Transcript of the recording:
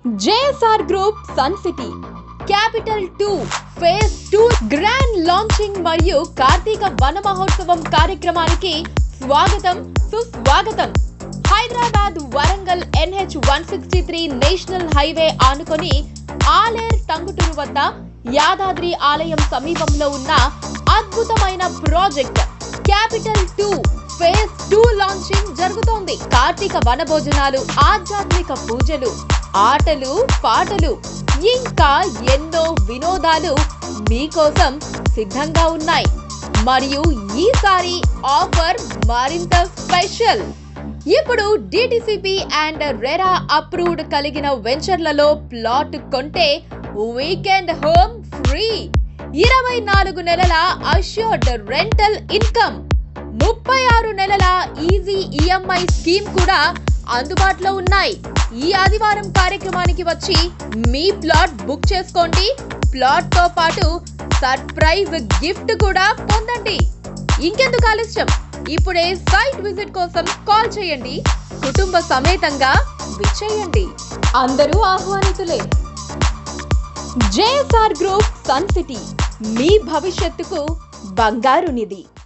JSR Group Sun City Capital 2 Phase 2 Grand Launching మరియు కార్తీక వన మహోత్సవం కార్యక్రమానికి స్వాగతం సుస్వాగతం. Hyderabad Warangal NH 163 national highway ఆనుకొని ఆలేర్ టంగుటూరు వద్ద యాదాద్రి ఆలయం సమీపంలో ఉన్న అద్భుతమైన ప్రాజెక్ట్ క్యాపిటల్ 2 ఫేజ్ 2 లాంచింగ్ జరుగుతోంది. కార్తీక వన భోజనాలు, ఆధ్యాత్మిక పూజలు, ఆటలు, పాటలు, ఇంకా ఎన్నో వినోదాలు మీకోసం సిద్ధంగా ఉన్నాయి. మరియు ఈసారి ఆఫర్ మరింత స్పెషల్. ఇప్పుడు DTCP అండ్ రెరా అప్రూవ్డ్ కలిగిన వెంచర్లలో ప్లాట్ కొంటే వీకెండ్ హోమ్ ఫ్రీ, 24 నెలల అష్యూర్డ్ రెంటల్ ఇన్కమ్, 36 నెలల ఈజీ EMI స్కీమ్ కూడా అందుబాటులో ఉన్నాయి. ఈ ఆదివారం కార్యక్రమానికి వచ్చి మీ ప్లాట్ బుక్ చేసుకోండి. ప్లాట్ తో పాటు సర్ప్రైజ్ గిఫ్ట్ కూడా పొందండి. ఇంకెందుకు ఆలస్యం, ఇప్పుడే సైట్ విజిట్ కోసం కాల్ చేయండి. కుటుంబ సమేతంగా విచ్చేయండి. అందరూ ఆహ్వానితులే. JSR గ్రూప్ సన్ సిటీ, మీ భవిష్యత్తుకు బంగారు నిధి.